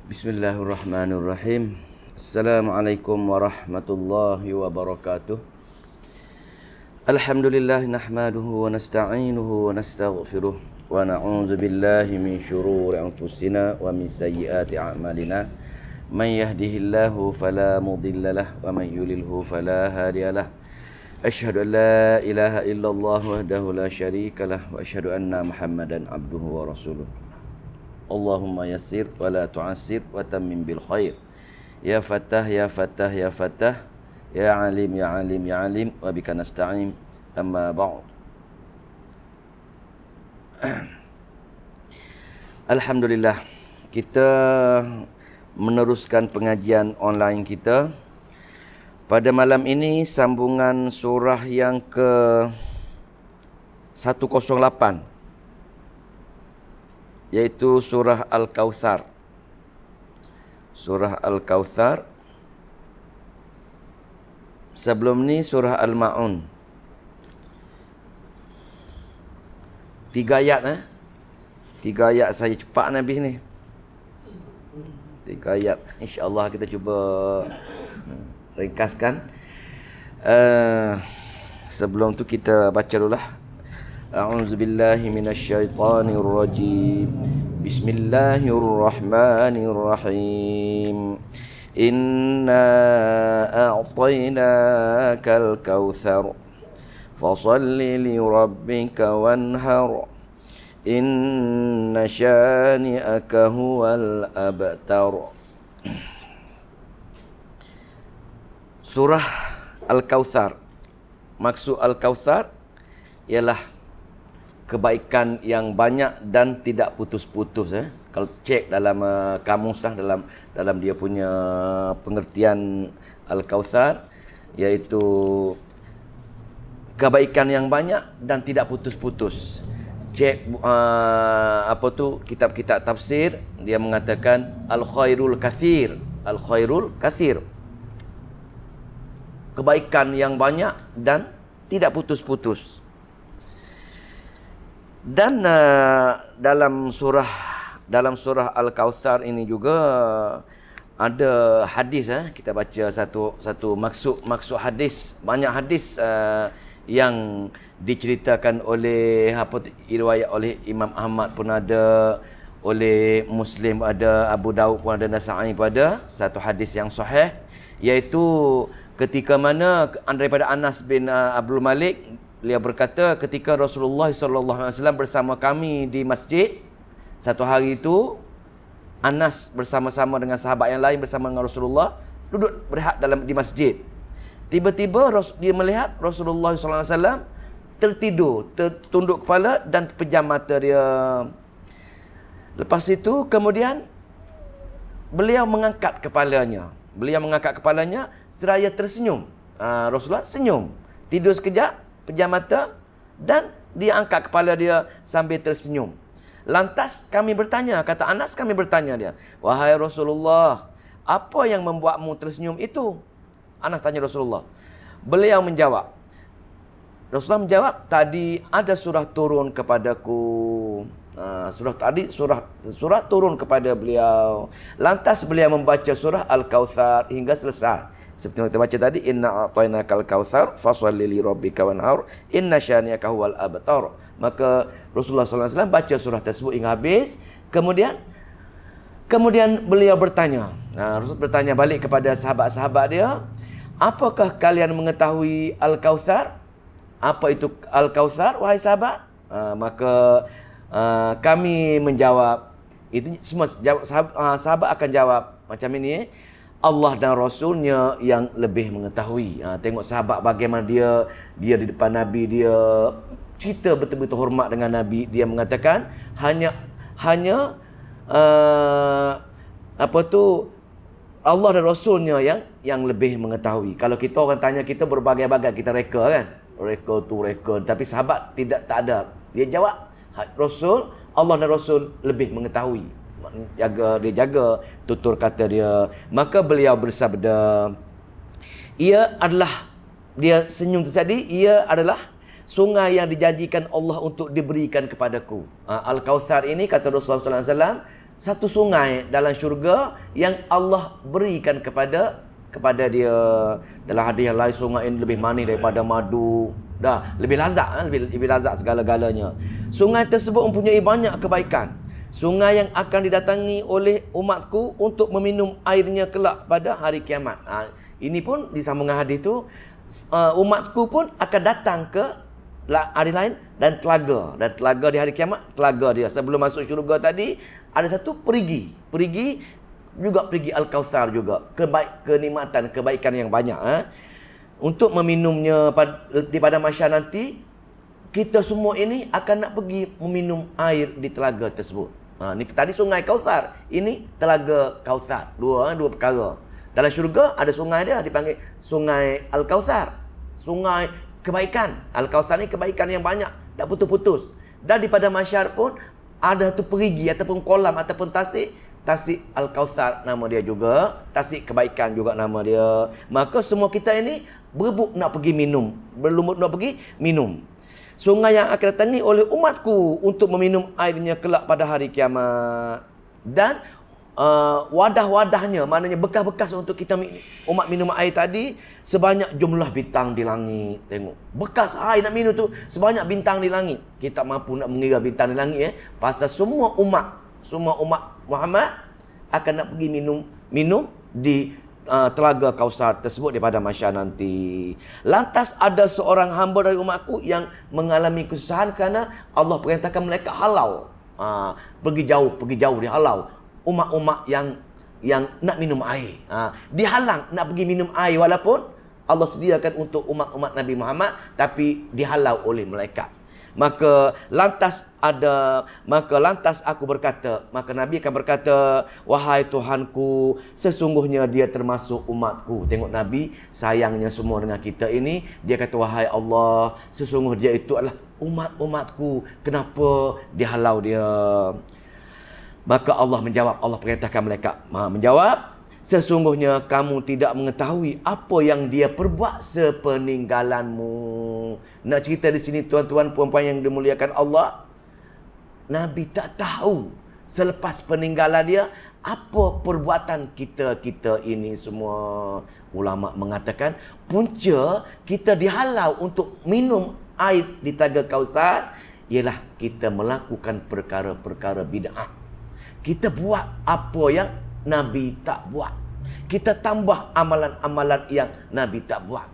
Bismillahirrahmanirrahim. Assalamualaikum warahmatullahi wabarakatuh. Alhamdulillah nahmaduhu wa nasta'inuhu wa nastaghfiruh wa na'udzu billahi min syururi anfusina wa min sayyiati a'malina. Man yahdihillahu fala mudilla lahu wa man yudlilhu fala hadiya lahu. Asyhadu an la ilaha illallah wahdahu la syarika lahu wa asyhadu anna Muhammadan abduhu wa rasuluh. Allahumma yassir wa la tu'assir wa tammim bil khair. Ya Fattah, ya Fattah, ya Fattah, ya Alim, ya Alim, ya Alim, wa bika nasta'in. Amma ba'd. Alhamdulillah, kita meneruskan pengajian online kita. Pada malam ini sambungan surah yang ke 108, yaitu surah Al-Kautsar. Surah Al-Kautsar. Sebelum ni surah Al-Ma'un. 3 ayat 3 ayat saya cepat habis ni. 3 ayat. InsyaAllah kita cuba ringkaskan. Sebelum tu kita baca dululah. A'udzu billahi minasyaitonir rajim. Bismillahirrahmanirrahim. Inna a'tainakal kautsar fashalli li rabbika wanhar. Inna syani'aka huwal abtar. Surah Al-Kautsar. Maksud Al-Kautsar ialah kebaikan yang banyak dan tidak putus-putus. Kalau cek dalam kamus lah, dalam dia punya pengertian Al-Kautsar, iaitu kebaikan yang banyak dan tidak putus-putus. Cek kitab-kitab tafsir, dia mengatakan al-khairul katsir. Al-khairul katsir, kebaikan yang banyak dan tidak putus-putus. Dan dalam surah Al-Kautsar ini juga ada hadis. Kita baca satu maksud hadis. Banyak hadis yang diceritakan oleh riwayat oleh Imam Ahmad pun ada, oleh Muslim ada, Abu Daud pun ada, Nasa'i pun ada. Satu hadis yang sahih, iaitu ketika mana daripada Anas bin Abdul Malik, beliau berkata, ketika Rasulullah SAW bersama kami di masjid, satu hari itu Anas bersama-sama dengan sahabat yang lain bersama dengan Rasulullah duduk berehat di masjid. Tiba-tiba dia melihat Rasulullah SAW tertidur, tertunduk kepala dan pejam mata dia. Lepas itu kemudian beliau mengangkat kepalanya. Seraya tersenyum. Rasulullah senyum, tidur sekejap, pejam mata, dan dia angkat kepala dia sambil tersenyum. Lantas kami bertanya, kata Anas, kami bertanya dia, wahai Rasulullah, apa yang membuatmu tersenyum itu? Anas tanya Rasulullah. Beliau menjawab, Rasulullah menjawab, tadi ada surah turun kepadaku. Surah turun kepada beliau. Lantas beliau membaca surah Al-Kautsar hingga selesai. Seperti yang kita baca tadi, inna a'tainakal kautsar fashalli li rabbika wanhar inna syani'aka huwal abtar. Maka Rasulullah SAW baca surah tersebut hingga habis. Kemudian beliau bertanya. Rasul bertanya balik kepada sahabat-sahabat dia, apakah kalian mengetahui Al-Kautsar? Apa itu Al-Kautsar, wahai sahabat? Maka kami menjawab, itu semua sahabat akan jawab macam ini, Allah dan Rasulnya yang lebih mengetahui. Tengok sahabat bagaimana dia di depan Nabi, dia cerita betul-betul hormat dengan Nabi. Dia mengatakan hanya Allah dan Rasulnya yang lebih mengetahui. Kalau kita orang tanya kita berbagai-bagai, kita reka kan, reka. Tapi sahabat tak ada. Dia jawab Rasul, Allah dan Rasul lebih mengetahui. Dia jaga tutur kata dia. Maka beliau bersabda, dia senyum terjadi, ia adalah sungai yang dijanjikan Allah untuk diberikan kepadaku. Al-Kautsar ini, kata Rasulullah SAW, satu sungai dalam syurga yang Allah berikan kepada dia. Dalam hadis yang lain, sungai ini lebih manis daripada madu. Dah, lebih lazat, lebih lazat segala-galanya. Sungai tersebut mempunyai banyak kebaikan. Sungai yang akan didatangi oleh umatku untuk meminum airnya kelak pada hari kiamat. Ini pun di sambungan hadis tu, umatku pun akan datang ke hari lain dan telaga di hari kiamat, telaga dia sebelum masuk syurga tadi ada satu perigi Al-Kautsar juga, kenikmatan, kebaikan yang banyak. Untuk meminumnya pada masyar nanti, kita semua ini akan nak pergi meminum air di telaga tersebut. Ni tadi sungai Kautsar, ini telaga Kautsar. Dua perkara. Dalam syurga ada sungai dia dipanggil sungai Al-Kautsar. Sungai kebaikan. Al-Kautsar ni kebaikan yang banyak, tak putus-putus. Dan di pada masyar pun ada tu perigi ataupun kolam ataupun tasik Al-Kautsar nama dia juga, tasik kebaikan juga nama dia. Maka semua kita ini berebut nak pergi minum, berlumut nak pergi minum. Sungai yang akan datangi oleh umatku untuk meminum airnya kelak pada hari kiamat. Dan wadah-wadahnya, maknanya bekas-bekas untuk kita umat minum air tadi, sebanyak jumlah bintang di langit. Tengok, bekas air nak minum tu sebanyak bintang di langit. Kita mampu nak mengira bintang di langit pasal semua umat Muhammad akan nak pergi minum di telaga Kautsar tersebut daripada masyar nanti. Lantas ada seorang hamba dari umatku yang mengalami kesusahan kerana Allah perintahkan mereka halau. Pergi jauh dihalau. Umat-umat yang nak minum air. Dihalang nak pergi minum air walaupun Allah sediakan untuk umat-umat Nabi Muhammad, tapi dihalau oleh malaikat. Maka lantas aku berkata, maka Nabi akan berkata, wahai Tuhanku, sesungguhnya dia termasuk umatku. Tengok Nabi sayangnya semua dengan kita ini. Dia kata, wahai Allah, sesungguhnya dia itu adalah umatku. Kenapa dihalau dia? Maka Allah menjawab, Allah perintahkan mereka menjawab, sesungguhnya kamu tidak mengetahui apa yang dia perbuat sepeninggalanmu. Nak cerita di sini tuan-tuan puan-puan yang dimuliakan Allah, Nabi tak tahu selepas peninggalan dia apa perbuatan kita ini semua. Ulama mengatakan punca kita dihalau untuk minum air di telaga Kautsar ialah kita melakukan perkara-perkara bid'ah. Kita buat apa yang Nabi tak buat. Kita tambah amalan-amalan yang Nabi tak buat.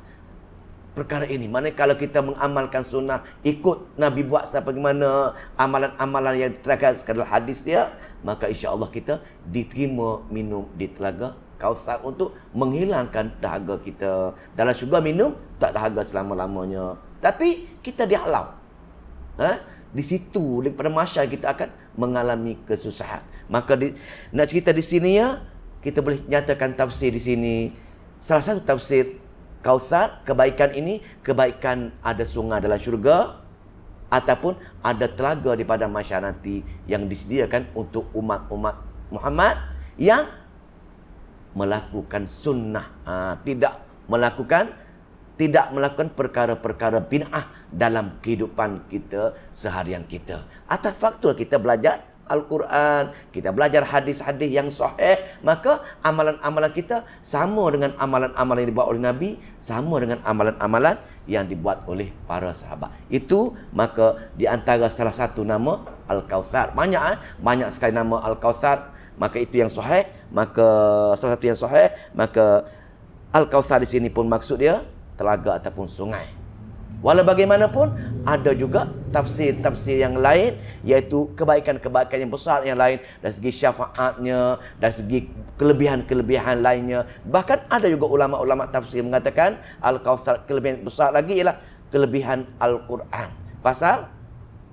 Perkara ini, mana kalau kita mengamalkan sunnah, ikut Nabi buat sebagaimana amalan-amalan yang diterangkan dalam hadis dia, maka insya-Allah kita diterima minum di telaga Kautsar untuk menghilangkan dahaga kita. Dalam syurga minum tak dahaga selama-lamanya. Tapi kita dihalau. Di situ daripada masyar kita akan mengalami kesusahan. Maka nak cerita di sini kita boleh nyatakan tafsir di sini. Salah satu tafsir Kautsar, kebaikan ini, kebaikan ada sungai dalam syurga ataupun ada telaga daripada masyar nanti yang disediakan untuk umat-umat Muhammad yang melakukan sunnah, tidak melakukan perkara-perkara bid'ah dalam kehidupan kita seharian kita. Atas faktor kita belajar Al-Quran, kita belajar hadis-hadis yang sahih, maka amalan-amalan kita sama dengan amalan-amalan yang dibuat oleh Nabi, sama dengan amalan-amalan yang dibuat oleh para sahabat. Itu maka di antara salah satu nama Al-Kautsar. Banyak sekali nama Al-Kautsar, maka itu yang sahih, maka salah satu yang sahih, maka Al-Kautsar di sini pun maksud dia telaga ataupun sungai. Walau bagaimanapun ada juga tafsir-tafsir yang lain, iaitu kebaikan-kebaikan yang besar yang lain dari segi syafaatnya, dari segi kelebihan-kelebihan lainnya. Bahkan ada juga ulama-ulama tafsir mengatakan Al-Kautsar kelebihan besar lagi ialah kelebihan Al-Quran. Pasal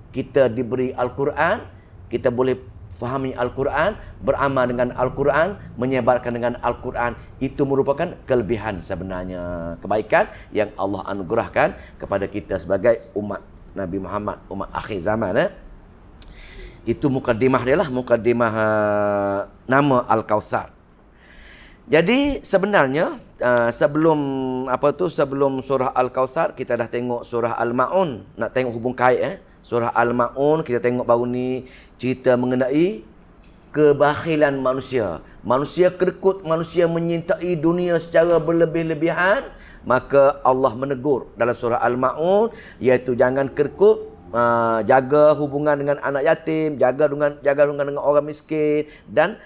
kita diberi Al-Quran, kita boleh fahami Al-Quran, beramal dengan Al-Quran, menyebarkan dengan Al-Quran. Itu merupakan kelebihan sebenarnya, kebaikan yang Allah anugerahkan kepada kita sebagai umat Nabi Muhammad, umat akhir zaman. Itu mukadimah dia lah, mukadimah nama Al-Kautsar. Jadi sebenarnya sebelum surah Al-Kautsar, kita dah tengok surah Al-Ma'un. Nak tengok hubung kait Surah Al-Ma'un kita tengok baru ni cerita mengenai kebakhilan manusia. Manusia kerkut, manusia menyintai dunia secara berlebih-lebihan, maka Allah menegur dalam surah Al-Ma'un, iaitu jangan kerkut, jaga hubungan dengan anak yatim, jaga dengan orang miskin, dan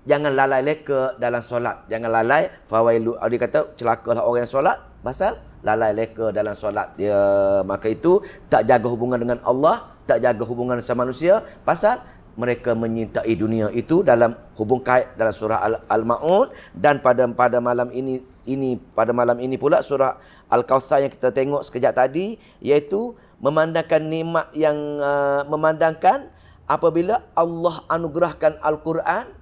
jangan lalai leka dalam solat. Jangan lalai, fawailu, dia kata celakalah orang yang solat pasal lalai leka dalam solat dia. Maka itu tak jaga hubungan dengan Allah, tak jaga hubungan sama manusia pasal mereka menyintai dunia. Itu dalam hubung kait dalam surah Al-Ma'un. Dan pada malam ini pula surah Al-Kautsar yang kita tengok sekejap tadi, iaitu memandangkan nikmat yang memandangkan apabila Allah anugerahkan Al-Quran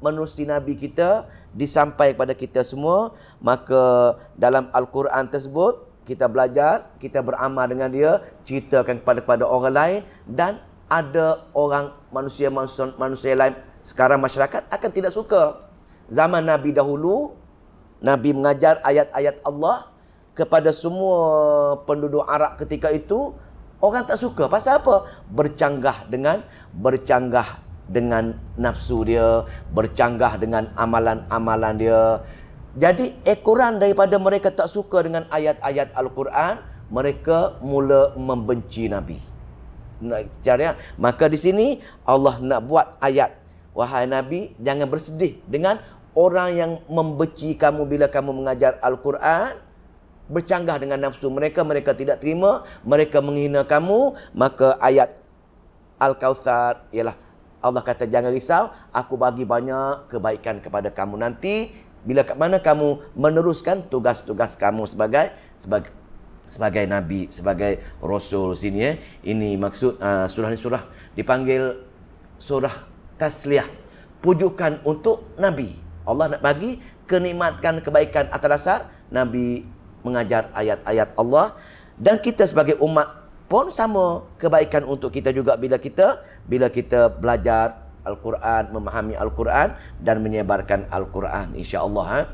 menerusi Nabi kita disampai kepada kita semua, maka dalam Al-Quran tersebut kita belajar, kita beramal dengan dia, ceritakan kepada orang lain, dan ada orang manusia lain sekarang masyarakat akan tidak suka. Zaman Nabi dahulu, Nabi mengajar ayat-ayat Allah kepada semua penduduk Arab ketika itu, orang tak suka. Pasal apa? Bercanggah dengan nafsu dia, bercanggah dengan amalan-amalan dia. Jadi ekoran daripada mereka tak suka dengan ayat-ayat Al-Quran, mereka mula membenci Nabi. Maka di sini Allah nak buat ayat, wahai Nabi, jangan bersedih dengan orang yang membenci kamu bila kamu mengajar Al-Quran, bercanggah dengan nafsu mereka, mereka tidak terima, mereka menghina kamu. Maka ayat Al-Kautsar ialah Allah kata jangan risau, aku bagi banyak kebaikan kepada kamu nanti bila kat mana kamu meneruskan tugas-tugas kamu sebagai Nabi, sebagai Rasul sini. Ini maksud surah ni, surah dipanggil surah tasliyah, pujukan untuk Nabi. Allah nak bagi kenikmatan kebaikan atas dasar Nabi mengajar ayat-ayat Allah. Dan kita sebagai umat pun sama, kebaikan untuk kita juga bila kita belajar Al-Quran, memahami Al-Quran dan menyebarkan Al-Quran, insya-Allah.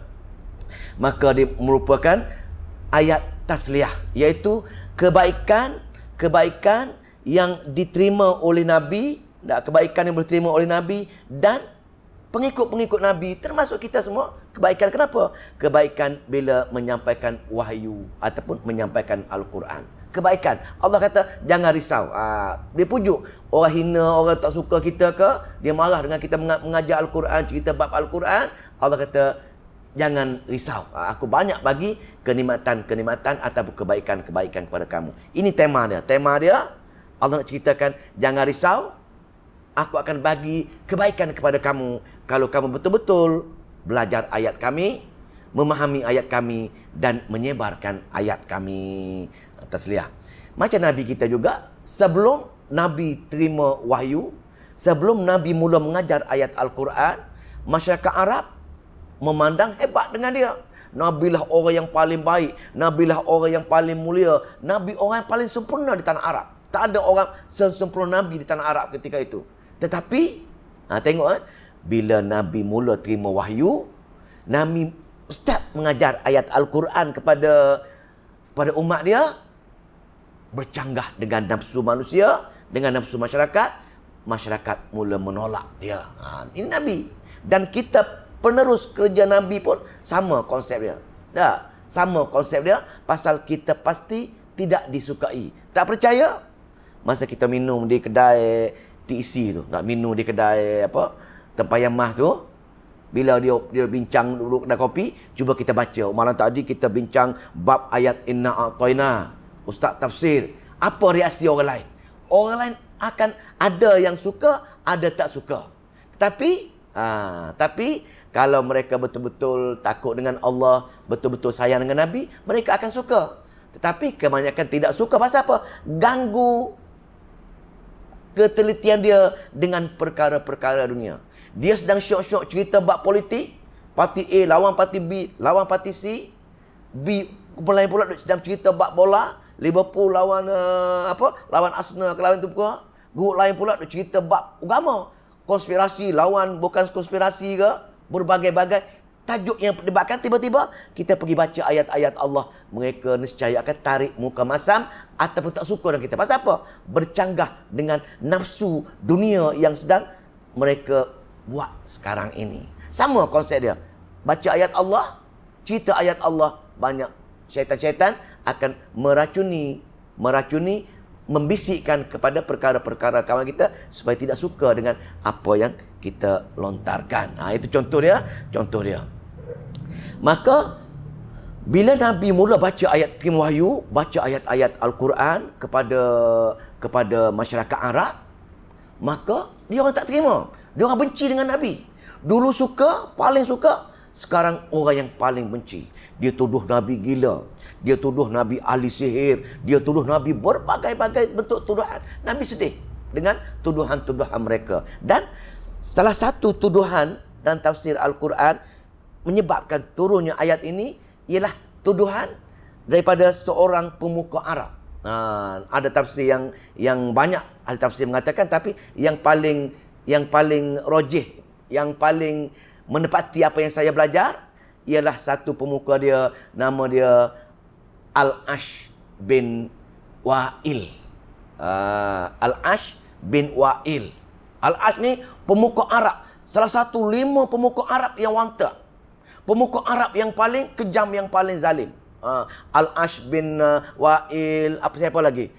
Maka dia merupakan ayat tasliyah, iaitu kebaikan yang diterima oleh Nabi, kebaikan yang diterima oleh Nabi dan pengikut-pengikut Nabi, termasuk kita semua. Kebaikan kenapa? Kebaikan bila menyampaikan wahyu ataupun menyampaikan Al-Quran. Kebaikan. Allah kata jangan risau. Dia pujuk orang hina, orang tak suka kita ke, dia marah dengan kita mengajar Al-Quran, cerita bab Al-Quran. Allah kata jangan risau. Aku banyak bagi kenikmatan ataupun kebaikan kepada kamu. Ini tema dia. Tema dia Allah nak ceritakan jangan risau. Aku akan bagi kebaikan kepada kamu kalau kamu betul-betul belajar ayat kami, memahami ayat kami dan menyebarkan ayat kami. Tasliyah. Macam Nabi kita juga, sebelum Nabi terima wahyu, sebelum Nabi mula mengajar ayat Al-Quran, masyarakat Arab memandang hebat dengan dia. Nabi lah orang yang paling baik, Nabi lah orang yang paling mulia, Nabi orang yang paling sempurna di tanah Arab. Tak ada orang sempurna Nabi di tanah Arab ketika itu. Tetapi tengok bila Nabi mula terima wahyu, Nabi start mengajar ayat Al-Quran kepada umat dia, bercanggah dengan nafsu manusia, dengan nafsu masyarakat mula menolak dia. Ini Nabi. Dan kita penerus kerja Nabi pun sama konsep dia. Sama konsep dia, pasal kita pasti tidak disukai. Tak percaya? Masa kita minum di kedai TC tu, nak minum di kedai tempayan mah tu, bila dia bincang duduk kedai kopi, cuba kita baca. Malam tadi kita bincang bab ayat Inna A'tayna, Ustaz tafsir. Apa reaksi orang lain? Orang lain akan ada yang suka, ada tak suka. Tapi kalau mereka betul-betul takut dengan Allah, betul-betul sayang dengan Nabi, mereka akan suka. Tetapi kebanyakan tidak suka. Pasal apa? Ganggu ketelitian dia dengan perkara-perkara dunia. Dia sedang syok-syok cerita bab politik, parti A lawan parti B, lawan parti C, B lain pula sedang cerita bab bola, Liverpool lawan lawan Arsenal ke lawan tu pula. Group lain pula cerita bab agama, konspirasi lawan bukan konspirasi ke, berbagai-bagai tajuk yang diperdebatkan. Tiba-tiba kita pergi baca ayat-ayat Allah, mereka nescaya akan tarik muka masam ataupun tak suka dengan kita. Pasal apa? Bercanggah dengan nafsu dunia yang sedang mereka buat sekarang ini. Sama konsep dia. Baca ayat Allah, cerita ayat Allah, banyak syaitan-syaitan akan meracuni, membisikkan kepada perkara-perkara kawan kita supaya tidak suka dengan apa yang kita lontarkan. Itu contoh dia. Maka bila Nabi mula baca ayat terima wahyu, baca ayat-ayat Al-Quran kepada masyarakat Arab, maka dia orang tak terima. Dia orang benci dengan Nabi. Dulu suka, paling suka, sekarang orang yang paling benci. Dia tuduh Nabi gila. Dia tuduh Nabi ahli sihir. Dia tuduh Nabi berbagai-bagai bentuk tuduhan. Nabi sedih dengan tuduhan-tuduhan mereka. Dan salah satu tuduhan dan tafsir Al-Quran menyebabkan turunnya ayat ini ialah tuduhan daripada seorang pemuka Arab. Ada tafsir yang banyak ahli tafsir mengatakan, tapi yang paling rajih, yang paling menepati apa yang saya belajar ialah satu pemuka dia, nama dia Al-Ash bin Wa'il. Al-Ash bin Wa'il. Al-Ash ni pemuka Arab, salah satu 5 pemuka Arab yang wanted, pemuka Arab yang paling kejam, yang paling zalim. Al-Ash bin Wa'il, siapa lagi?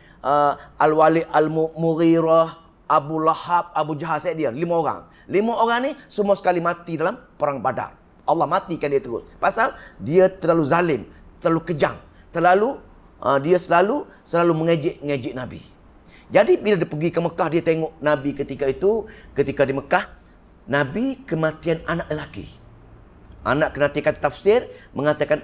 Al-Walid Al-Mughirah, Abu Lahab, Abu Jahal, dia 5 orang. 5 orang ni semua sekali mati dalam perang Badar. Allah matikan dia terus. Pasal dia terlalu zalim, terlalu kejam, dia selalu mengejek Nabi. Jadi bila dia pergi ke Mekah, dia tengok Nabi ketika di Mekah, Nabi kematian anak lelaki. Anak kematian tafsir mengatakan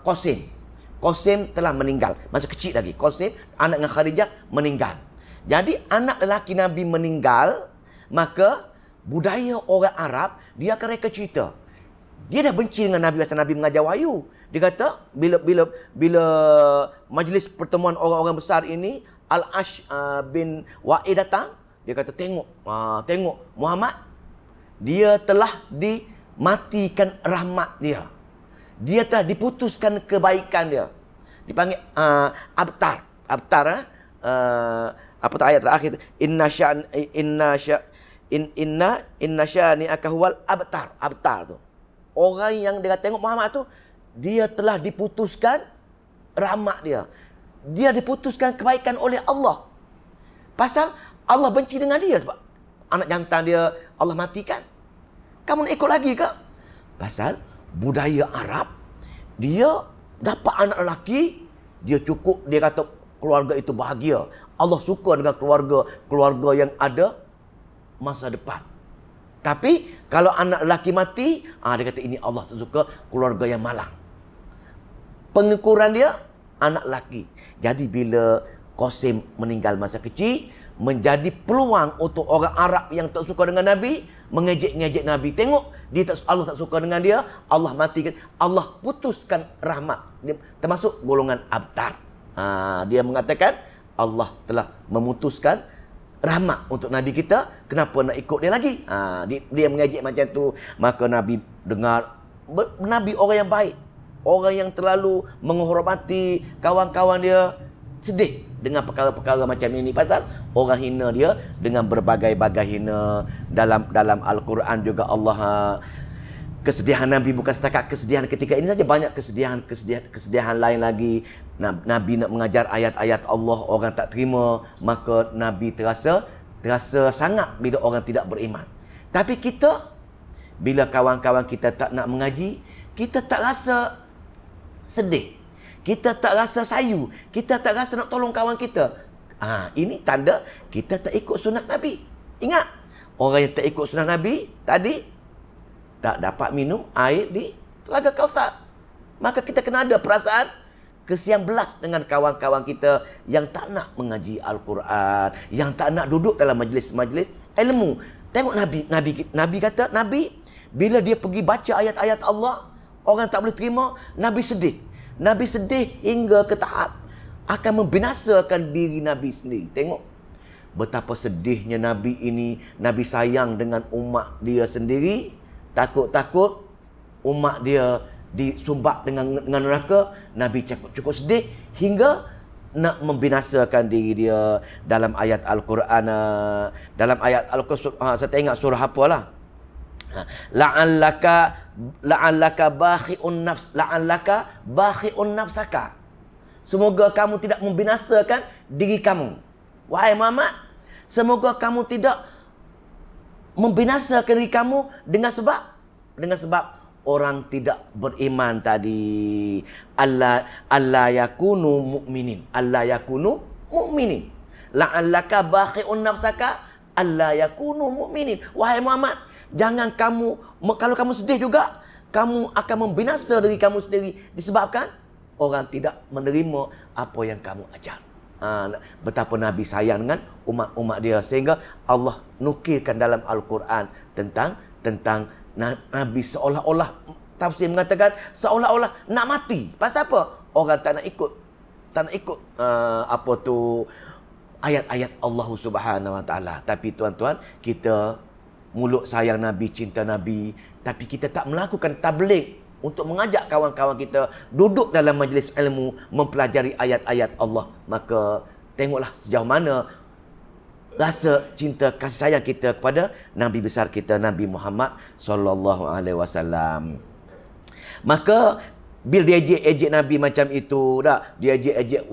Qasim. Qasim telah meninggal. Masa kecil lagi. Qasim, anak dengan Khadijah, meninggal. Jadi anak lelaki Nabi meninggal, maka budaya orang Arab, dia akan reka cerita. Dia dah benci dengan Nabi pasal Nabi mengajar wahyu. Dia kata bila majlis pertemuan orang-orang besar ini, Al-Ash bin Wa'id datang, dia kata tengok Muhammad, dia telah dimatikan rahmat dia. Dia telah diputuskan kebaikan dia. Dipanggil abtar. Apa ayat terakhir? Inna syani'aka huwal abtar. Abtar tu. Orang yang dia tengok Muhammad tu, dia telah diputuskan rahmat dia. Dia diputuskan kebaikan oleh Allah. Pasal Allah benci dengan dia sebab anak jantan dia Allah matikan. Kamu nak ikut lagi ke? Pasal budaya Arab, dia dapat anak lelaki, dia cukup, dia kata keluarga itu bahagia. Allah suka dengan keluarga yang ada masa depan. Tapi kalau anak lelaki mati, dia kata ini Allah tak suka keluarga yang malang. Pengukuran dia anak lelaki. Jadi bila Qasim meninggal masa kecil, menjadi peluang untuk orang Arab yang tak suka dengan Nabi mengejek-ngejek Nabi. Tengok, Allah tak suka dengan dia, Allah matikan, Allah putuskan rahmat. Dia termasuk golongan abtar. Dia mengatakan Allah telah memutuskan rahmat untuk Nabi kita, kenapa nak ikut dia lagi? Dia mengejek macam tu. Maka Nabi dengar, Nabi orang yang baik, orang yang terlalu menghormati kawan-kawan dia, sedih dengan perkara-perkara macam ini. Pasal orang hina dia dengan berbagai-bagai hina. Dalam Al-Quran juga Allah, kesedihan Nabi bukan setakat kesedihan ketika ini saja, banyak kesedihan lain lagi. Nabi nak mengajar ayat-ayat Allah, orang tak terima, maka Nabi terasa sangat bila orang tidak beriman. Tapi kita, bila kawan-kawan kita tak nak mengaji, kita tak rasa sedih, kita tak rasa sayu, kita tak rasa nak tolong kawan kita. Ini tanda kita tak ikut sunat Nabi. Ingat, orang yang tak ikut sunat Nabi tadi tak dapat minum air di Telaga Kautsar. Maka kita kena ada perasaan kesian belas dengan kawan-kawan kita yang tak nak mengaji Al-Quran, yang tak nak duduk dalam majlis-majlis ilmu. Tengok Nabi kata, Nabi bila dia pergi baca ayat-ayat Allah, orang tak boleh terima, Nabi sedih. Nabi sedih hingga ke tahap akan membinasakan diri Nabi sendiri. Tengok betapa sedihnya Nabi ini. Nabi sayang dengan umat dia sendiri, takut-takut umat dia disumbat dengan neraka. Nabi cukup sedih hingga nak membinasakan diri dia. Dalam ayat Al-Quran, saya tak ingat surah apalah. La'allaka la'allaka bakhi'un nafsaka. Semoga kamu tidak membinasakan diri kamu. Wahai Muhammad, semoga kamu tidak membinasakan diri kamu dengan sebab orang tidak beriman tadi. Allah yakunu mu'minin. Allah yakunu mu'minin. La'allaka bakhi'un nafsaka alla yakunu mu'minin. Wahai Muhammad, jangan kamu, kalau kamu sedih juga, kamu akan membinasa diri kamu sendiri disebabkan orang tidak menerima apa yang kamu ajar. Betapa Nabi sayang dengan umat-umat dia, sehingga Allah nukilkan dalam Al-Quran tentang Nabi seolah-olah, tafsir mengatakan seolah-olah nak mati. Pasal apa? Orang tak nak ikut ayat-ayat Allah Subhanahu Wa Taala. Tapi tuan-tuan, kita mulut sayang Nabi, cinta Nabi, tapi kita tak melakukan tabligh untuk mengajak kawan-kawan kita duduk dalam majlis ilmu, mempelajari ayat-ayat Allah. Maka tengoklah sejauh mana rasa cinta kasih sayang kita kepada Nabi besar kita, Nabi Muhammad sallallahu alaihi wasallam. Maka bila dia ejek Nabi macam itu, dia ejek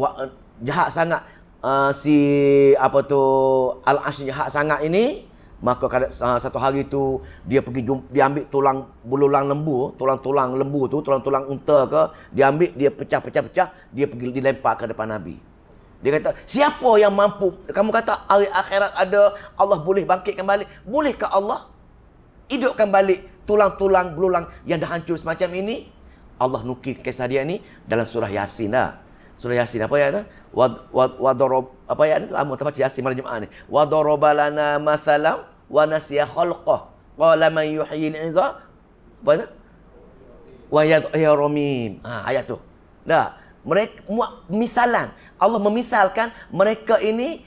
jahat sangat, si Al-Ash jahat sangat ini. Maka satu hari tu dia pergi dia ambil tulang belulang lembu, tulang-tulang lembu tu, tulang-tulang unta ke, dia ambil, dia pecah-pecah, dia pergi dilempar ke depan Nabi. Dia kata, siapa yang mampu? Kamu kata hari akhirat ada, Allah boleh bangkitkan balik. Bolehkah Allah hidupkan balik tulang-tulang belulang yang dah hancur semacam ini? Allah nukil kisah dia ni dalam surah Yasin dah. Surah Yasin apa ayat tu? Apa ayat ni? Lama tak baca Yasin malam Jumaat ni. Wa daraba lana mathalan wa nasiya khalqah. Qala man yuhyil 'idha? Apa tu? Wa yadhhiru. Ayat tu. Dah. Mereka misalan. Allah memisalkan mereka ini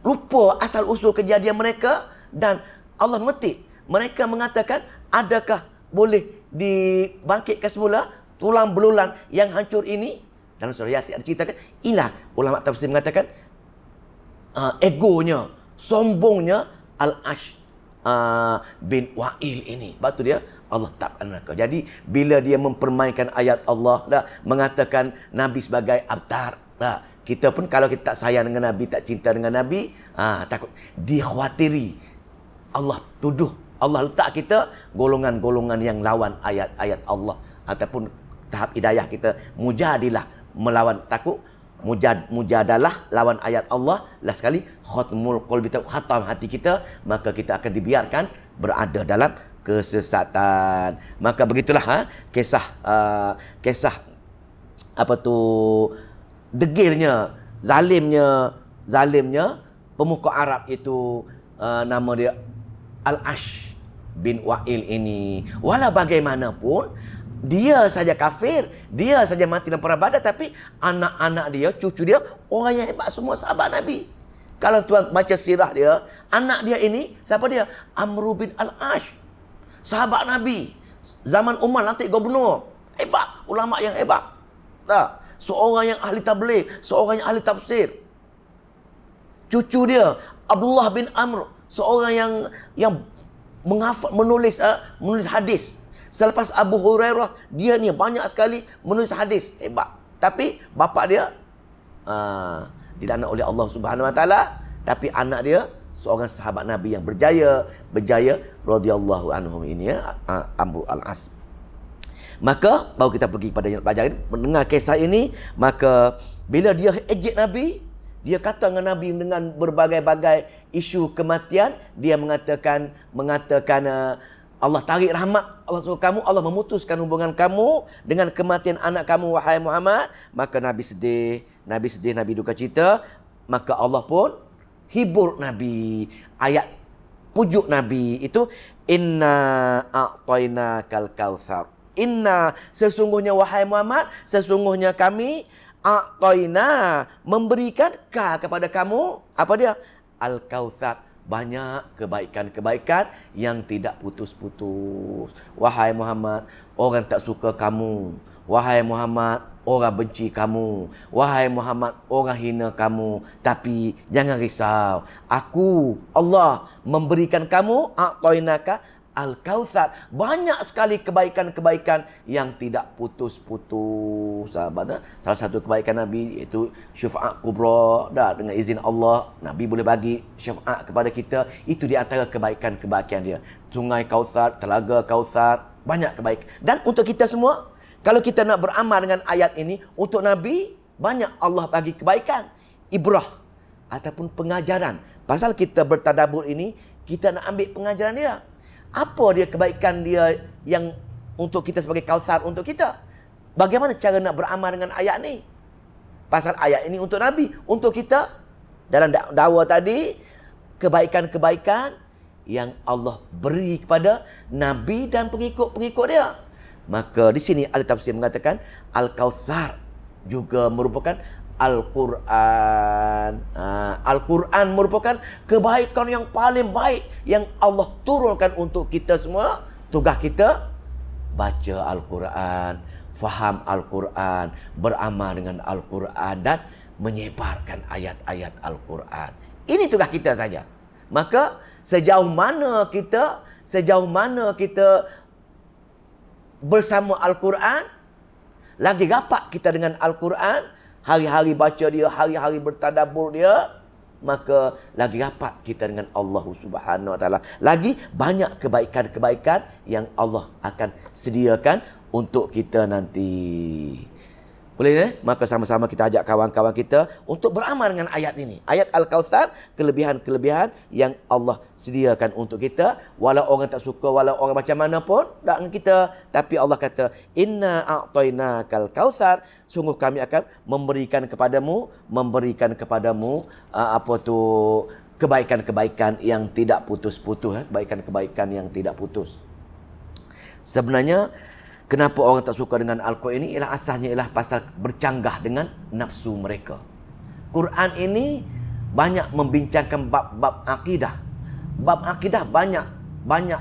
lupa asal usul kejadian mereka, dan Allah memetik. Mereka mengatakan, adakah boleh dibangkitkan semula tulang belulang yang hancur ini? Dalam surah Yasin ada ceritakan, inilah ulama tafsir mengatakan egonya, sombongnya Al-Ash bin Wa'il ini. Sebab tu dia Allah takkan neraka. Jadi bila dia mempermainkan ayat Allah, mengatakan Nabi sebagai abtar, kita pun kalau kita tak sayang dengan Nabi, tak cinta dengan Nabi, takut dikhawatiri Allah tuduh, Allah letak kita golongan-golongan yang lawan ayat-ayat Allah, ataupun tahap hidayah kita mujadilah, melawan, takut mujadalah lawan ayat Allah. Last sekali khatmul qalbi, khatam hati kita, maka kita akan dibiarkan berada dalam kesesatan. Maka begitulah kisah apa tu, degilnya, zalimnya pemuka Arab itu, nama dia Al-Ash bin Wa'il ini. Walau bagaimanapun dia saja kafir, dia saja mati dalam perang Badar, tapi anak-anak dia, cucu dia, orang yang hebat semua sahabat Nabi. Kalau tuan baca sirah dia, anak dia ini, siapa dia? Amr bin Al-Ash, sahabat Nabi. Zaman Umar lantik gubernur. Hebat, ulama yang hebat. Seorang yang ahli tabligh, seorang yang ahli tafsir. Cucu dia, Abdullah bin Amr, seorang yang menghafal, menulis hadis. Selepas Abu Hurairah, dia ni banyak sekali menulis hadis, hebat. Tapi bapa dia dilaknat oleh Allah Subhanahu Wa Taala, tapi anak dia seorang sahabat Nabi yang berjaya radhiyallahu anhum ini, Amr al-As. Maka baru kita pergi kepada yang pelajaran, mendengar kisah ini. Maka bila dia ejek Nabi, dia kata dengan Nabi dengan berbagai-bagai isu kematian, dia mengatakan Allah tarik rahmat, Allah suruh kamu, Allah memutuskan hubungan kamu dengan kematian anak kamu, wahai Muhammad. Maka Nabi sedih, Nabi duka cita. Maka Allah pun hibur Nabi. Ayat pujuk Nabi itu, inna a'tainakal kautsar. Inna, sesungguhnya wahai Muhammad, sesungguhnya kami a'taina, memberikan kepada kamu, apa dia? Al-Kautsar, banyak kebaikan-kebaikan yang tidak putus-putus. Wahai Muhammad, orang tak suka kamu. Wahai Muhammad, orang benci kamu. Wahai Muhammad, orang hina kamu. Tapi jangan risau. Aku, Allah, memberikan kamu a'tainaka Al-Kautsar. Banyak sekali kebaikan-kebaikan yang tidak putus-putus. Sahabat, salah satu kebaikan Nabi iaitu syafaat kubra. Dengan izin Allah, Nabi boleh bagi syafaat kepada kita. Itu di antara kebaikan-kebaikan dia. Sungai Kautsar, Telaga Kautsar, banyak kebaikan. Dan untuk kita semua, kalau kita nak beramal dengan ayat ini, untuk Nabi, banyak Allah bagi kebaikan. Ibrah ataupun pengajaran. Pasal kita bertadabbur ini, kita nak ambil pengajaran dia. Apa dia kebaikan dia yang untuk kita sebagai Kautsar untuk kita? Bagaimana cara nak beramal dengan ayat ni? Pasal ayat ini untuk Nabi, untuk kita. Dalam dakwa tadi, kebaikan-kebaikan yang Allah beri kepada Nabi dan pengikut-pengikut dia. Maka di sini ahli tafsir mengatakan Al-Kautsar juga merupakan Al-Quran. Al-Quran merupakan kebaikan yang paling baik yang Allah turunkan untuk kita semua. Tugas kita baca Al-Quran, faham Al-Quran, beramal dengan Al-Quran dan menyebarkan ayat-ayat Al-Quran. Ini tugas kita saja. Maka sejauh mana kita bersama Al-Quran, lagi rapat kita dengan Al-Quran, hari-hari baca dia, hari-hari bertadabbur dia, maka lagi rapat kita dengan Allah Subhanahu Wa Taala. Lagi banyak kebaikan-kebaikan yang Allah akan sediakan untuk kita nanti. Boleh Maka sama-sama kita ajak kawan-kawan kita untuk beramal dengan ayat ini. Ayat Al-Kautsar, kelebihan-kelebihan yang Allah sediakan untuk kita. Walau orang tak suka, walau orang macam mana pun, tak dengan kita. Tapi Allah kata, Inna a'tainakal kautsar. Sungguh kami akan memberikan kepadamu kebaikan-kebaikan yang tidak putus-putus. Kebaikan-kebaikan yang tidak putus. Sebenarnya, kenapa orang tak suka dengan Al-Quran ini? Asalnya ialah pasal bercanggah dengan nafsu mereka. Quran ini banyak membincangkan bab-bab akidah. Bab akidah banyak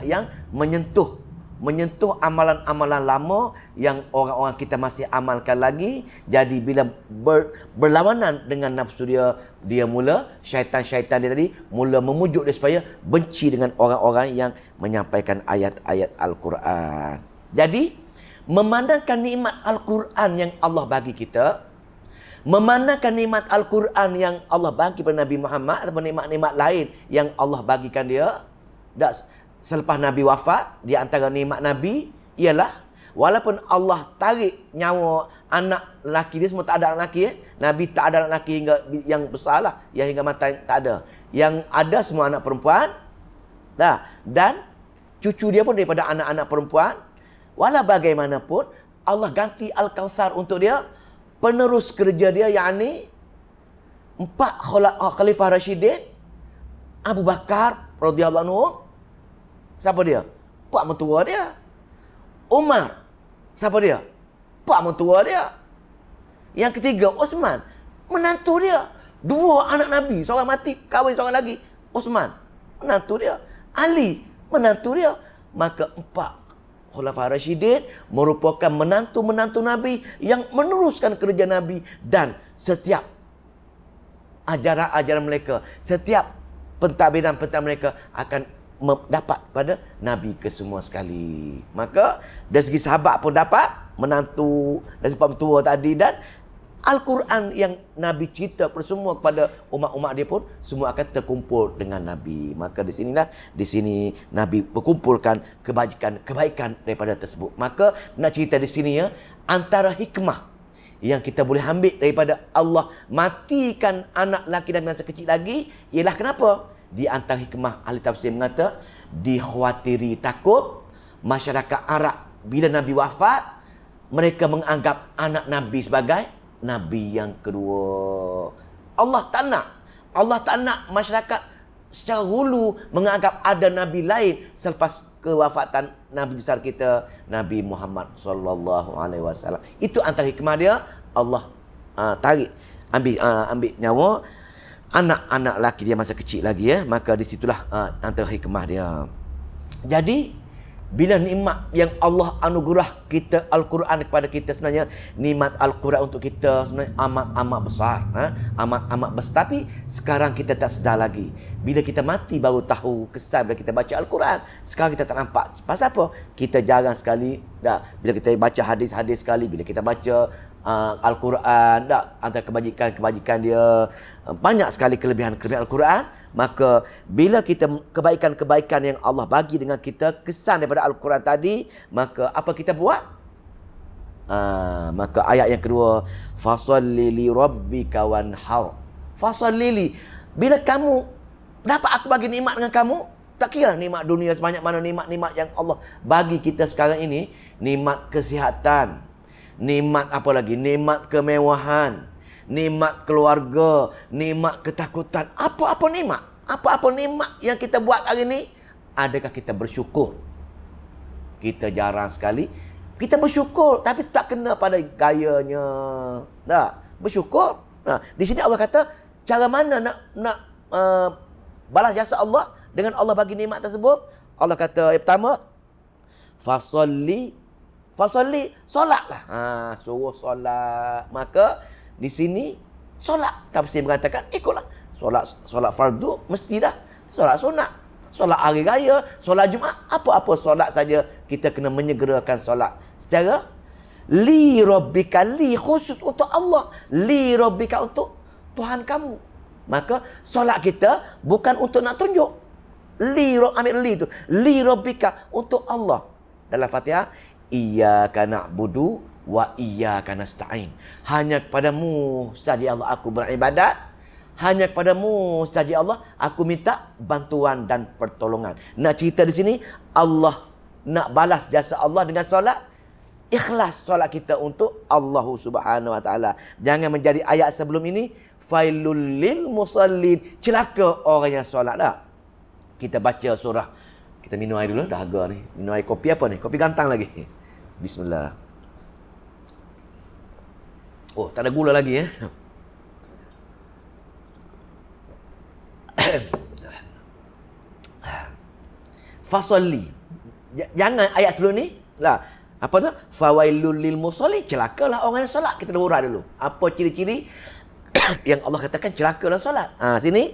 yang menyentuh amalan-amalan lama yang orang-orang kita masih amalkan lagi. Jadi bila berlawanan dengan nafsu dia mula, syaitan-syaitan dia tadi mula memujuk dia supaya benci dengan orang-orang yang menyampaikan ayat-ayat Al-Quran. Jadi memandangkan nikmat Al-Quran yang Allah bagi kita, memandangkan nikmat Al-Quran yang Allah bagi kepada Nabi Muhammad ataupun nikmat-nikmat lain yang Allah bagikan dia. Selepas Nabi wafat, di antara nikmat Nabi ialah walaupun Allah tarik nyawa anak lelaki dia, semua tak ada anak lelaki. Nabi tak ada anak lelaki hingga yang besar lah, yang hingga mati tak ada. Yang ada semua anak perempuan. Dan cucu dia pun daripada anak-anak perempuan. Walau bagaimanapun, Allah ganti Al-Kautsar untuk dia. Penerus kerja dia, yakni 4 Khalifah Rashidin. Abu Bakar radhiyallahu anhu. Siapa dia? Pak mentua dia. Umar. Siapa dia? Pak mentua dia. Yang ketiga, Osman. Menantu dia. 2 anak Nabi. Seorang mati, kahwin seorang lagi. Osman. Menantu dia. Ali. Menantu dia. Maka 4 Khulafaur Rasyidin merupakan menantu-menantu Nabi yang meneruskan kerja Nabi. Dan setiap ajaran-ajaran mereka, setiap pentadbiran-pentadbiran mereka akan dapat pada Nabi kesemua sekali. Maka dari segi sahabat pun dapat, menantu dan sebab tua tadi, dan Al-Quran yang Nabi cerita semua kepada umat-umat dia pun semua akan terkumpul dengan Nabi. Maka di sini Nabi berkumpulkan kebaikan daripada tersebut. Maka nak cerita di sini antara hikmah yang kita boleh ambil daripada Allah matikan anak lelaki dan masa kecil lagi ialah kenapa? Di antara hikmah ahli tafsir mengata, dikhawatiri takut masyarakat Arab bila Nabi wafat, mereka menganggap anak Nabi sebagai Nabi yang kedua. Allah tak nak masyarakat secara hulu menganggap ada Nabi lain selepas kewafatan Nabi besar kita, Nabi Muhammad sallallahu alaihi wasallam. Itu antara hikmah dia. Allah ambil nyawa anak-anak lelaki dia masa kecil lagi. Maka disitulah antara hikmah dia. Jadi Bila nikmat yang Allah anugerah kita Al-Quran kepada kita, sebenarnya nikmat Al-Quran untuk kita sebenarnya amat-amat besar, amat-amat besar. Tapi sekarang kita tak sedar lagi. Bila kita mati baru tahu kesan bila kita baca Al-Quran. Sekarang kita tak nampak. Pasal apa? Kita jarang sekali bila kita baca hadis-hadis sekali, bila kita baca Al-Quran, antara kebajikan-kebajikan dia, banyak sekali kelebihan-kelebihan Al-Quran. Maka bila kita kebaikan-kebaikan yang Allah bagi dengan kita, kesan daripada Al-Quran tadi, maka apa kita buat? Maka ayat yang kedua, fasalli li rabbika wanhar. Fasalli li. Bila kamu dapat aku bagi nikmat dengan kamu, tak kira nikmat dunia sebanyak mana nikmat-nikmat yang Allah bagi kita sekarang ini, nikmat kesihatan, nikmat apa lagi? Nikmat kemewahan, nikmat keluarga, nikmat ketakutan. Apa-apa nikmat? Apa-apa nikmat yang kita buat hari ini, adakah kita bersyukur? Kita jarang sekali. Kita bersyukur tapi tak kena pada gayanya. Bersyukur. Di sini Allah kata, cara mana nak balas jasa Allah dengan Allah bagi nikmat tersebut? Allah kata yang pertama, fasalli, solatlah. Suruh solat. Maka di sini solat, tafsir mengatakan ikutlah. Solat fardu mesti dah. Solat sunat, solat hari raya, solat Jumaat, apa-apa solat saja kita kena menyegerakan solat secara li rabbika, li khusus untuk Allah, li rabbika untuk Tuhan kamu. Maka solat kita bukan untuk nak tunjuk. Ambil li tu, li rabbika, untuk Allah. Dalam Fatihah, iyyaka na'budu wa iyyaka nasta'in. Hanya kepadamu saja Allah aku beribadat. Hanya kepadamu saja Allah aku minta bantuan dan pertolongan. Nak cerita di sini, Allah nak balas jasa Allah dengan solat. Ikhlas solat kita untuk Allah Subhanahu Wa Taala. Jangan menjadi ayat sebelum ini, failul lil musallin, celaka orang yang solat. Kita baca surah. Kita minum air dulu, dahaga ni. Minum air kopi apa ni? Kopi gantang lagi. Bismillah. Oh, tak ada gula lagi . Fasalli. Jangan ayat sebelum ni lah. Apa tu? Fawailul lil musallin, celakalah orang yang solat. Kita dah urai dulu. Apa ciri-ciri yang Allah katakan celaka dalam solat? Sini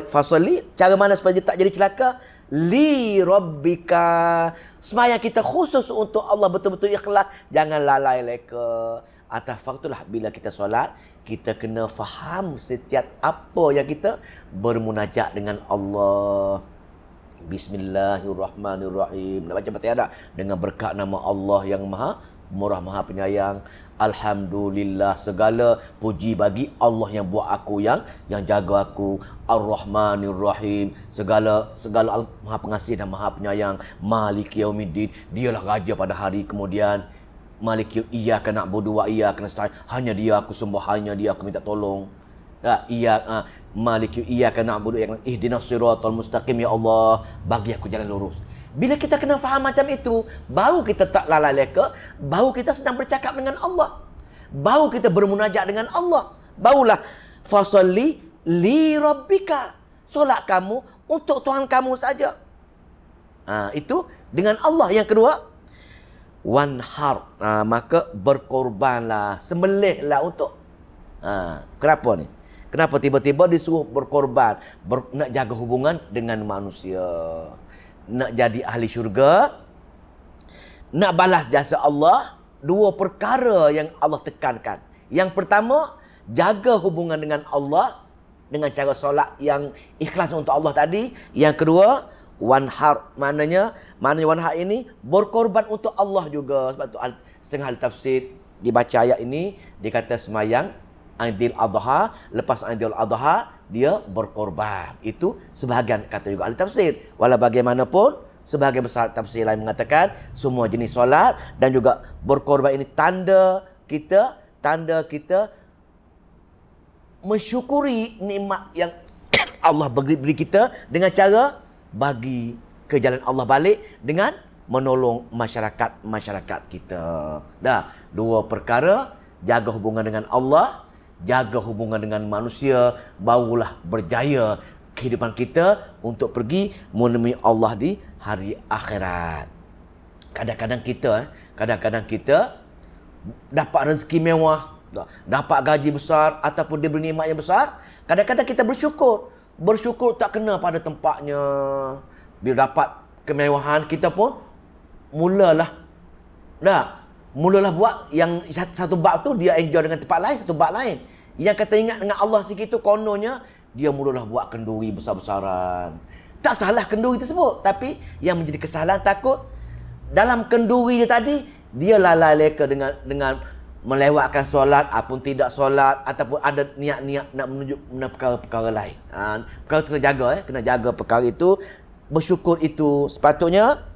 fasalli, cara mana supaya dia tak jadi celaka? Li rabbika. Sembahyang kita khusus untuk Allah, betul-betul ikhlas, jangan lalai leka. Atas faktulah bila kita solat, kita kena faham setiap apa yang kita bermunajat dengan Allah. Bismillahirrahmanirrahim. Nak baca Fatihah tak? Dengan berkat nama Allah yang Maha Murah, Maha Penyayang. Alhamdulillah, segala puji bagi Allah yang buat aku, yang jaga aku. Ar-Rahmanir-Rahim, segala Maha Pengasih dan Maha Penyayang. Maliki Yaumiddin, dialah raja pada hari kemudian. Maliki iyyaka na'budu wa iyyaka nasta'in, hanya dia aku sembah, hanya dia aku minta tolong. Maliki iyyaka na'budu ihdinas siratal mustaqim, ya Allah bagi aku jalan lurus. Bila kita kena faham macam itu, baru kita tak lalai leka, baru kita sedang bercakap dengan Allah, baru kita bermunajat dengan Allah, barulah fasalli li rabbika, solat kamu untuk Tuhan kamu saja. Itu dengan Allah. Yang kedua, wanhar, maka berkorbanlah, sembelihlah untuk kenapa ni? Kenapa tiba-tiba disuruh berkorban? Nak jaga hubungan dengan manusia, nak jadi ahli syurga, nak balas jasa Allah. Dua perkara yang Allah tekankan. Yang pertama, jaga hubungan dengan Allah dengan cara solat yang ikhlas untuk Allah tadi. Yang kedua, wanhar, maknanya wanhar ini berkorban untuk Allah juga. Sebab tu setengah ahli tafsir dibaca ayat ini, dia kata semayang Aidil Adha, lepas Aidil Adha dia berkorban. Itu sebahagian kata juga ahli tafsir. Walau bagaimanapun, sebahagian besar tafsir lain mengatakan semua jenis solat dan juga berkorban ini tanda kita mensyukuri nikmat yang Allah beri kita dengan cara bagi ke jalan Allah balik dengan menolong masyarakat kita. Dua perkara, jaga hubungan dengan Allah, jaga hubungan dengan manusia, barulah berjaya kehidupan kita untuk pergi menemui Allah di hari akhirat. Kadang-kadang kita dapat rezeki mewah, dapat gaji besar ataupun dia bernikmat yang besar, kadang-kadang kita bersyukur. Bersyukur tak kena pada tempatnya. Bila dapat kemewahan, kita pun mulalah buat yang satu bab tu dia enjoy dengan tempat lain, satu bab lain. Yang kata ingat dengan Allah sikit tu, kononnya dia mulalah buat kenduri besar-besaran. Tak salah kenduri tersebut, tapi yang menjadi kesalahan takut dalam kenduri dia tadi, dia lalai leka dengan melewatkan solat ataupun tidak solat, ataupun ada niat-niat nak menuju perkara-perkara lain. Perkara tu kena jaga, kena jaga perkara itu. Bersyukur itu sepatutnya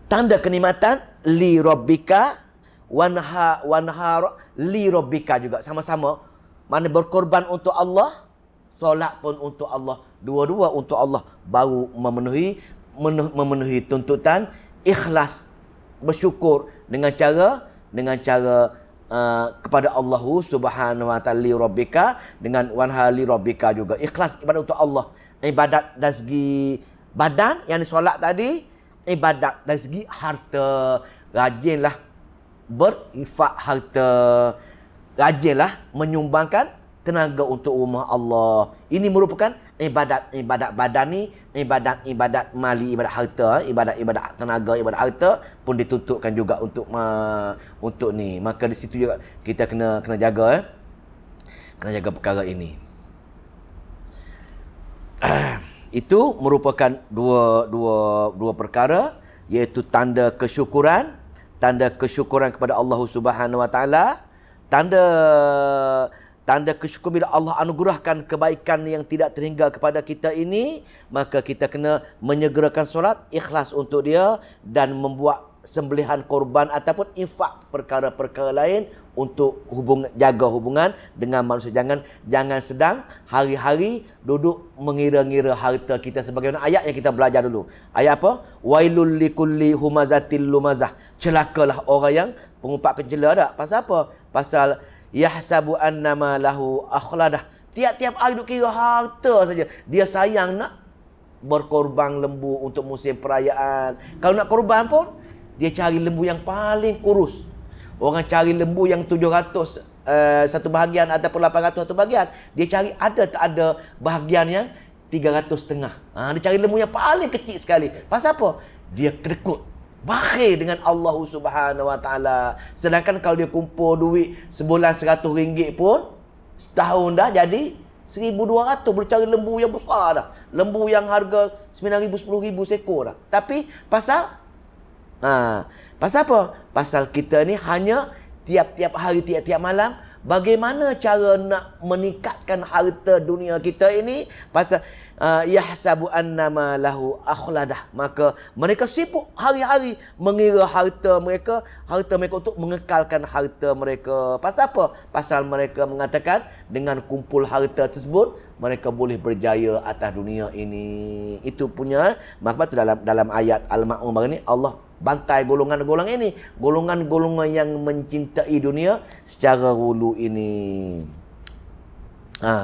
tanda kenikmatan li rabbika wanhar li rabbika juga sama-sama. Mana berkorban untuk Allah, solat pun untuk Allah, dua-dua untuk Allah, baru memenuhi tuntutan ikhlas bersyukur dengan cara kepada Allah Subhanahu wa taala li rabbika, dengan wanha li rabbika juga ikhlas ibadat untuk Allah. Ibadat dari segi badan yang disolat tadi, ibadat dari segi harta, rajinlah berinfak harta, rajinlah menyumbangkan tenaga untuk rumah Allah. Ini merupakan ibadat badani, ibadat mali, ibadat harta, ibadat tenaga, ibadat harta pun dituntutkan juga untuk ni. Maka di situ juga kita kena jaga kena jaga perkara ini. Itu merupakan dua perkara, iaitu tanda kesyukuran kepada Allah Subhanahu wa taala, tanda kesyukuran bila Allah anugerahkan kebaikan yang tidak terhingga kepada kita ini, maka kita kena menyegerakan solat, ikhlas untuk dia, dan membuat sembelihan korban ataupun infak perkara-perkara lain untuk jaga hubungan dengan manusia. Jangan sedang hari-hari duduk mengira-ngira harta kita, sebagaimana ayat yang kita belajar dulu. Ayat apa? Wailul likulli humazatil lumazah. Celakalah orang yang pengumpat kencela dah. Pasal apa? Pasal yahsabu annama lahu akhladah. Tiap-tiap hari duk kira harta saja. Dia sayang nak berkorban lembu untuk musim perayaan. Kalau nak korban pun, dia cari lembu yang paling kurus. Orang cari lembu yang 700 satu bahagian ataupun 800 satu bahagian. Dia cari ada tak ada bahagian yang 300,5. Dia cari lembu yang paling kecil sekali. Pasal apa? Dia kedekut, bakhil dengan Allah Subhanahu wa taala. Sedangkan kalau dia kumpul duit sebulan RM100 pun, setahun dah jadi 1,200. Boleh cari lembu yang besar dah. Lembu yang harga 9,000, 10,000 seekor dah. Tapi pasal apa? Pasal kita ni hanya tiap-tiap hari, tiap-tiap malam, bagaimana cara nak meningkatkan harta dunia kita ini. Pasal yahsabu annama lahu akhladah. Maka mereka sibuk hari-hari mengira harta mereka untuk mengekalkan harta mereka. Pasal apa? Pasal mereka mengatakan dengan kumpul harta tersebut mereka boleh berjaya atas dunia ini. Itu punya maka dalam ayat Al-Ma'un ni Allah bantai golongan-golongan ini, golongan-golongan yang mencintai dunia secara hulu ini.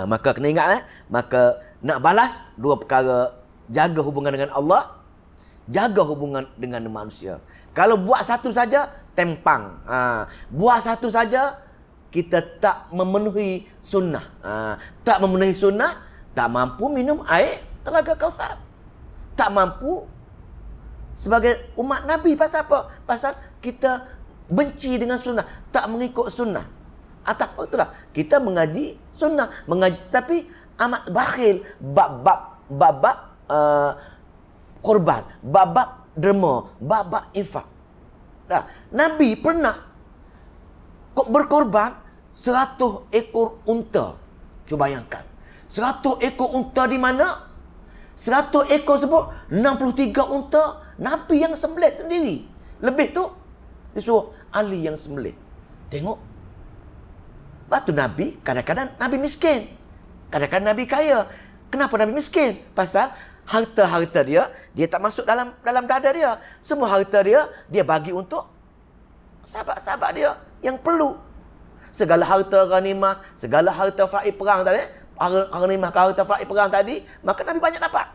Maka kena ingat, maka nak balas dua perkara, jaga hubungan dengan Allah, jaga hubungan dengan manusia. Kalau buat satu saja tempang, buat satu saja kita tak memenuhi sunnah, tak memenuhi sunnah, tak mampu minum air telaga Kautsar, tak mampu sebagai umat Nabi. Pasal apa? Pasal kita benci dengan sunnah, tak mengikut sunnah. Atas itulah kita mengaji sunnah, tapi amat bakhil bab korban, bab derma, bab infak. Nabi pernah berkorban 100 ekor unta. Cuba bayangkan, 100 ekor unta di mana? 100 ekor sebut 63 unta Nabi yang sembelih sendiri. Lebih tu disuruh Ali yang sembelih. Tengok. Batu Nabi, kadang-kadang Nabi miskin, kadang-kadang Nabi kaya. Kenapa Nabi miskin? Pasal harta-harta dia tak masuk dalam dada dia. Semua harta dia bagi untuk sahabat-sahabat dia yang perlu. Segala harta ghanimah, segala harta faid perang tadi, ghanimah, harta faid perang tadi, maka Nabi banyak dapat.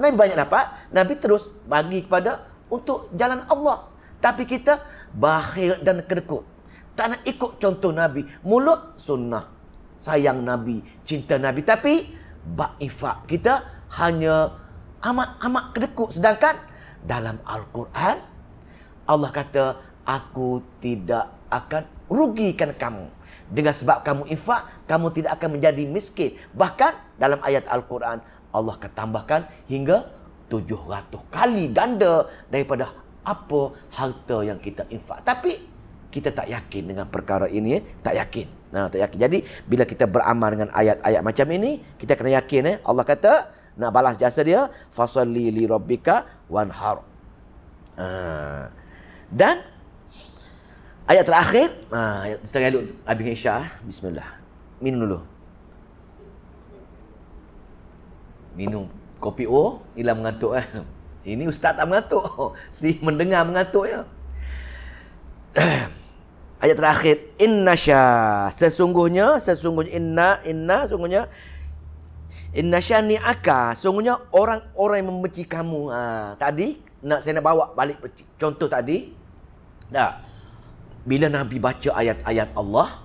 Nabi banyak dapat, Nabi terus bagi kepada untuk jalan Allah. Tapi kita bakhil dan kedekut. Tak nak ikut contoh Nabi. Mulut sunnah, sayang Nabi, cinta Nabi. Tapi infak kita hanya amat-amat kedekut. Sedangkan dalam Al-Quran, Allah kata, aku tidak akan rugikan kamu. Dengan sebab kamu infak, kamu tidak akan menjadi miskin. Bahkan dalam ayat Al-Quran, Allah akan tambahkan hingga 700 kali ganda daripada apa harta yang kita infak. Tapi kita tak yakin dengan perkara ini, tak yakin. Tak yakin. Jadi bila kita beramal dengan ayat-ayat macam ini, kita kena yakin Allah kata nak balas jasa dia, fasalli li rabbika wanhar. Dan ayat terakhir, ayat setengah dulu habis Isya. Bismillah. Minum dulu. Minum kopi hilang mengantuk. Ini ustaz tak mengantuk. Si mendengar mengantuk ya. Ayat terakhir, sesungguhnya sesungguhnya sesungguhnya orang-orang yang membenci kamu. Tadi saya nak bawa balik contoh tadi. Bila Nabi baca ayat-ayat Allah,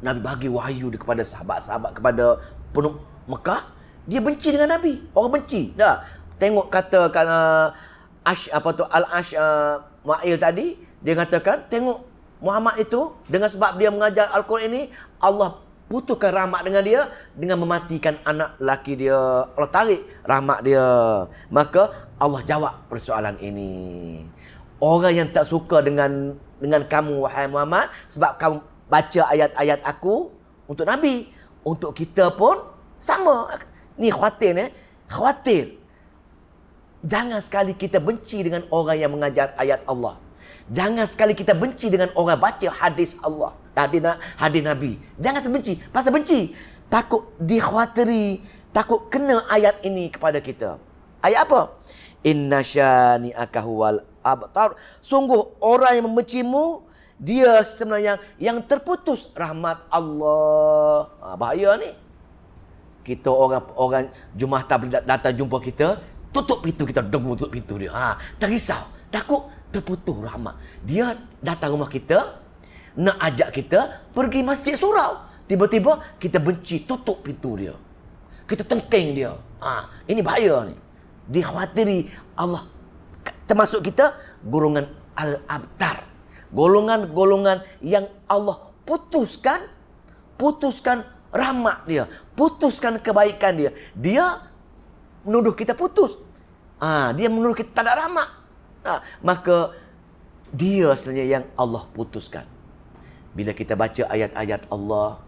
Nabi bagi wahyu kepada sahabat-sahabat, kepada penduduk Mekah, dia benci dengan Nabi. Orang benci. Tengok katakan Al-Ash Ma'il tadi, dia katakan, tengok Muhammad itu, dengan sebab dia mengajar Al-Quran ini, Allah putuskan rahmat dengan dia, dengan mematikan anak lelaki dia. Allah tarik rahmat dia. Maka Allah jawab persoalan ini. Orang yang tak suka dengan kamu, wahai Muhammad, sebab kamu baca ayat-ayat aku untuk Nabi, untuk kita pun sama. Ni khawatir. Khawatir. Jangan sekali kita benci dengan orang yang mengajar ayat Allah. Jangan sekali kita benci dengan orang baca hadis Allah, hadis Nabi. Jangan sebenci. Pasal benci, takut dikhawatiri, takut kena ayat ini kepada kita. Ayat apa? Inna syani'aka huwal abtar. Sungguh orang yang membencimu, dia sebenarnya yang terputus rahmat Allah. Bahaya ni. Kita orang Jumaat tabligh datang jumpa kita, tutup pintu kita, tutup pintu dia. Terisau, takut terputus rahmat. Dia datang rumah kita, nak ajak kita pergi masjid surau. Tiba-tiba kita benci, tutup pintu dia. Kita tengking dia. Ini bahaya ni. Dikhawatiri Allah. Termasuk kita golongan al-abtar. Golongan-golongan yang Allah putuskan rahmat dia, putuskan kebaikan dia. Dia menuduh kita putus. Dia menuduh kita tak ada rahmat. Maka dia sebenarnya yang Allah putuskan. Bila kita baca ayat-ayat Allah,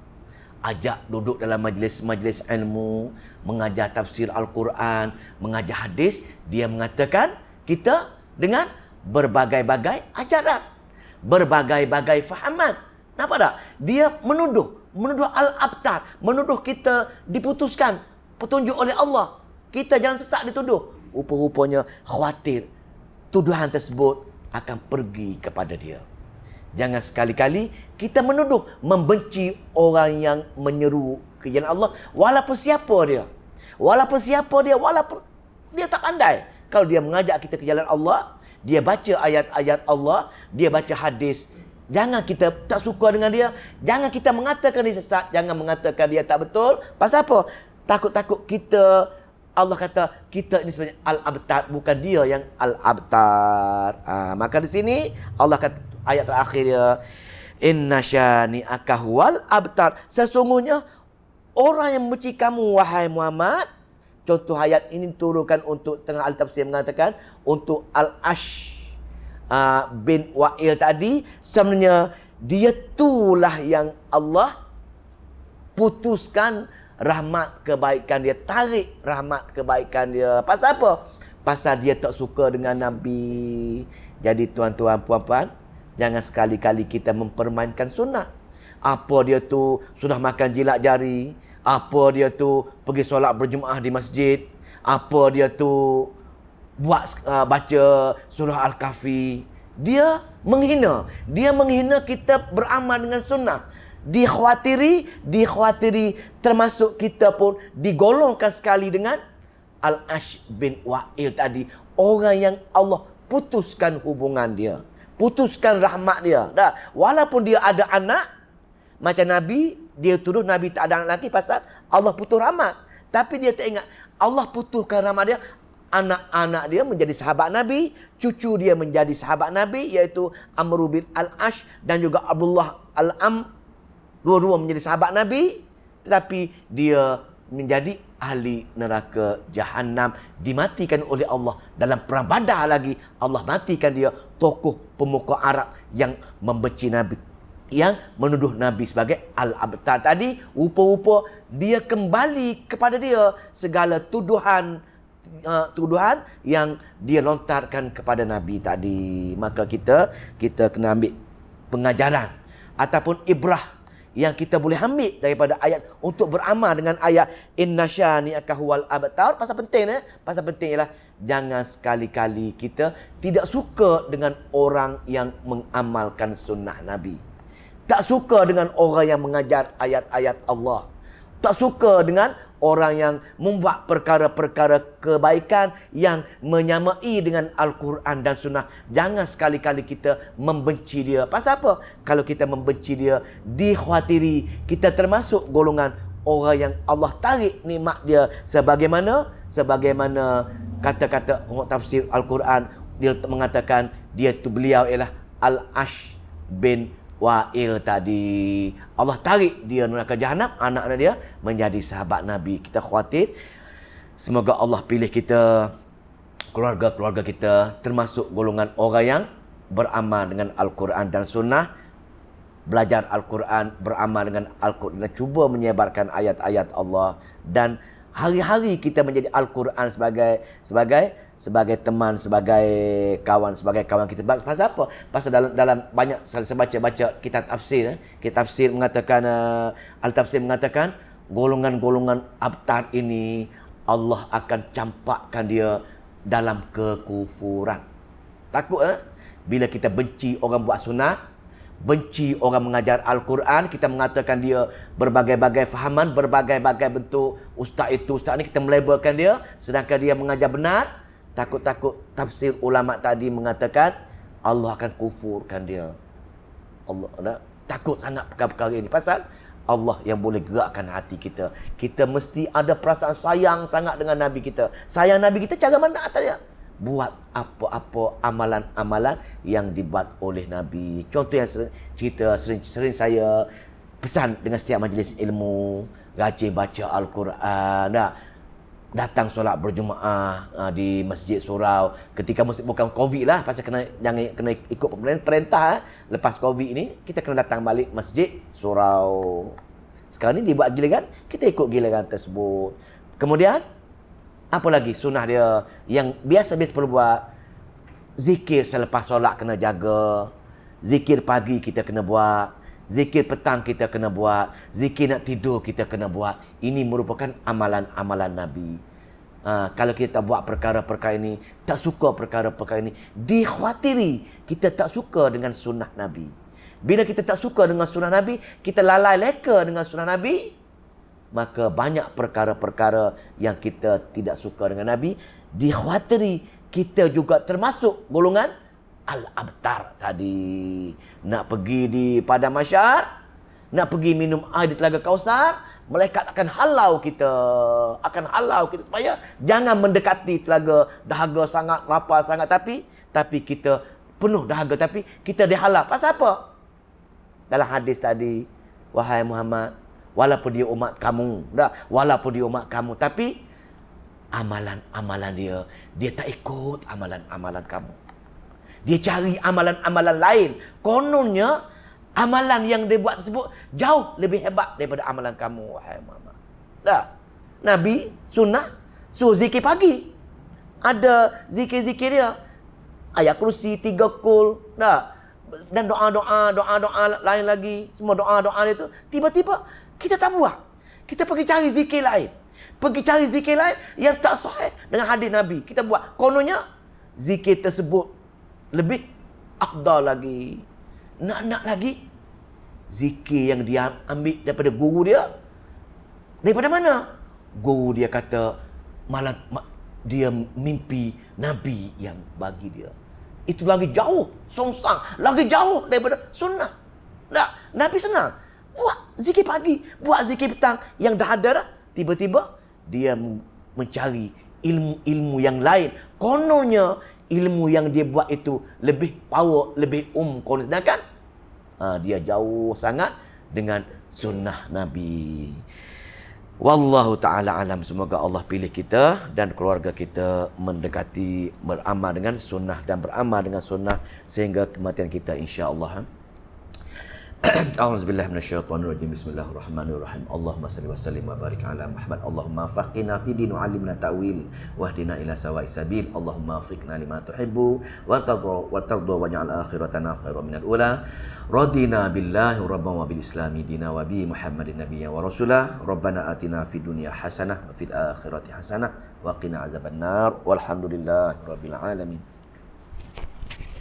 ajak duduk dalam majlis-majlis ilmu, mengajar tafsir Al-Quran, mengajar hadis, dia mengatakan kita dengan berbagai-bagai ajaran, berbagai-bagai fahaman. Nampak tak? Dia menuduh al-abtar, menuduh kita diputuskan petunjuk oleh Allah. Kita jalan sesat dituduh. Rupa-rupanya khawatir tuduhan tersebut akan pergi kepada dia. Jangan sekali-kali kita menuduh, membenci orang yang menyeru ke jalan Allah, walaupun siapa dia. Walaupun dia tak pandai. Kalau dia mengajak kita ke jalan Allah, dia baca ayat-ayat Allah, dia baca hadis, jangan kita tak suka dengan dia. Jangan kita mengatakan dia sesat, jangan mengatakan dia tak betul. Pasal apa? Takut-takut kita, Allah kata kita ini sebenarnya al-abtar, bukan dia yang al-abtar. Maka di sini Allah kata ayat terakhir dia, inna syani'aka huwal abtar. Sesungguhnya orang yang membenci kamu, wahai Muhammad. Contoh ayat ini turunkan untuk setengah ahli tafsir mengatakan untuk Al-Ash bin Wa'il tadi, sebenarnya dia itulah yang Allah putuskan rahmat kebaikan dia, tarik rahmat kebaikan dia. Pasal apa? Pasal dia tak suka dengan Nabi. Jadi tuan-tuan, puan-puan, jangan sekali-kali kita mempermainkan sunnah. Apa dia tu sudah makan jilat jari, apa dia tu pergi solat berjemaah di masjid, apa dia tu baca surah Al-Kahfi. Dia menghina kita beramal dengan sunnah. Dikhawatiri termasuk kita pun digolongkan sekali dengan Al-Ash bin Wa'il tadi, orang yang Allah putuskan hubungan dia, putuskan rahmat dia. Dah, walaupun dia ada anak macam Nabi, dia tuduh Nabi tak ada anak lagi pasal Allah putus rahmat. Tapi dia tak ingat Allah putuskan rahmat dia. Anak-anak dia menjadi sahabat Nabi, cucu dia menjadi sahabat Nabi, iaitu Amr bin Al-Ash dan juga Abdullah Al-Am. Dua-dua menjadi sahabat Nabi, tetapi dia menjadi ahli neraka Jahannam, dimatikan oleh Allah dalam perang Badar lagi. Allah matikan dia, tokoh pemuka Arab yang membenci Nabi, yang menuduh Nabi sebagai Al-Abtar tadi. Rupa-rupa dia kembali kepada dia segala tuduhan yang dia lontarkan kepada Nabi tadi. Maka kita kena ambil pengajaran ataupun ibrah yang kita boleh ambil daripada ayat untuk beramal dengan ayat inna syani'aka huwal abtar. Pasal penting pasal penting ialah jangan sekali-kali kita tidak suka dengan orang yang mengamalkan sunnah Nabi. Tak suka dengan orang yang mengajar ayat-ayat Allah. Tak suka dengan orang yang membuat perkara-perkara kebaikan yang menyamai dengan Al-Quran dan Sunnah. Jangan sekali-kali kita membenci dia. Pasal apa? Kalau kita membenci dia, dikhawatiri kita termasuk golongan orang yang Allah tarik nikmat dia. Sebagaimana kata-kata tafsir Al-Quran, dia mengatakan beliau ialah Al-Ash bin Wa'il tadi. Allah tarik dia neraka Jahannam, anak-anak dia menjadi sahabat Nabi. Kita khawatir semoga Allah pilih kita, keluarga-keluarga kita termasuk golongan orang yang beramal dengan Al-Quran dan Sunnah, belajar Al-Quran, beramal dengan Al-Quran, dan cuba menyebarkan ayat-ayat Allah. Dan hari-hari kita menjadi Al-Quran sebagai teman, sebagai kawan kita. Pasal apa? Pasal dalam banyak saya baca kitab tafsir, kitab tafsir mengatakan, Al-Tafsir mengatakan golongan-golongan abtar ini Allah akan campakkan dia dalam kekufuran. Takut bila kita benci orang buat sunat, benci orang mengajar Al-Quran, kita mengatakan dia berbagai-bagai fahaman, berbagai-bagai bentuk ustaz itu, ustaz ni, kita melabelkan dia, sedangkan dia mengajar benar. Takut-takut tafsir ulama tadi mengatakan Allah akan kufurkan dia. Allah takut sangat perkara-perkara ini. Pasal Allah yang boleh gerakkan hati kita. Kita mesti ada perasaan sayang sangat dengan Nabi kita. Sayang Nabi kita cara mana atasnya? Buat apa-apa amalan-amalan yang dibuat oleh Nabi. Contoh yang sering saya pesan dengan setiap majlis ilmu, rajin baca Al-Quran, datang solat berjemaah di Masjid Surau. Ketika bukan Covid lah, pasal kena ikut perintah. Lepas Covid ini kita kena datang balik Masjid Surau. Sekarang ni dibuat giliran, kita ikut giliran tersebut. Kemudian apa lagi sunnah dia yang biasa-biasa perlu buat? Zikir selepas solat kena jaga. Zikir pagi kita kena buat. Zikir petang kita kena buat. Zikir nak tidur kita kena buat. Ini merupakan amalan-amalan Nabi. Kalau kita buat perkara-perkara ini, tak suka perkara-perkara ini, dikhawatiri kita tak suka dengan sunnah Nabi. Bila kita tak suka dengan sunnah Nabi, kita lalai leka dengan sunnah Nabi, maka banyak perkara-perkara yang kita tidak suka dengan Nabi, dikhawatiri kita juga termasuk golongan Al-Abtar tadi. Nak pergi di Padang Mahsyar, nak pergi minum air di Telaga Kausar, malaikat akan halau kita. Supaya jangan mendekati telaga. Dahaga sangat, lapar sangat, tapi kita penuh dahaga, tapi kita dihalau. Pasal apa? Dalam hadis tadi, wahai Muhammad, walaupun dia umat kamu, tapi amalan-amalan dia tak ikut amalan-amalan kamu. Dia cari amalan-amalan lain. Kononnya amalan yang dia buat tersebut jauh lebih hebat daripada amalan kamu, wahai Muhammad. Nabi sunnah suruh zikir pagi. Ada zikir-zikir dia. Ayat kursi, 3 kul, dan doa-doa lain lagi. Semua doa-doa itu tiba-tiba kita tak buat. Kita pergi cari zikir lain. Yang tak sahih dengan hadis Nabi. Kita buat. Kononnya zikir tersebut lebih afdal lagi. Nak lagi zikir yang dia ambil daripada guru dia. Daripada mana? Guru dia kata dia mimpi Nabi yang bagi dia. Itu lagi jauh, songsang, lagi jauh daripada sunnah. Tak, Nabi senang. Buat zikir pagi, buat zikir petang. Yang dah ada dah, tiba-tiba dia mencari ilmu-ilmu yang lain. Kononnya ilmu yang dia buat itu lebih power, lebih sedangkan dia jauh sangat dengan sunnah Nabi. Wallahu ta'ala alam. Semoga Allah pilih kita dan keluarga kita mendekati, beramal dengan sunnah dan beramal dengan sunnah sehingga kematian kita, insya-Allah. A'udzubillahi minasyaitonirrajim. Bismillahirrahmanirrahim. Allahumma salli wa sallim wa barik ala Muhammad. Allahumma faqihna fi din wa 'allimna ta'wil wahdina ila sawa'is sabil. Allahumma waffiqna lima tuhibbu wa tarda waj'al akhiratana khairan minal ula. Radina billahi rabban wa bil islami dina wa bi Muhammadin nabiyyan wa rasulah. Rabbana atina fid dunya hasanah wa fil akhirati hasanah wa qina azabannar. Walhamdulillahi rabbil alamin.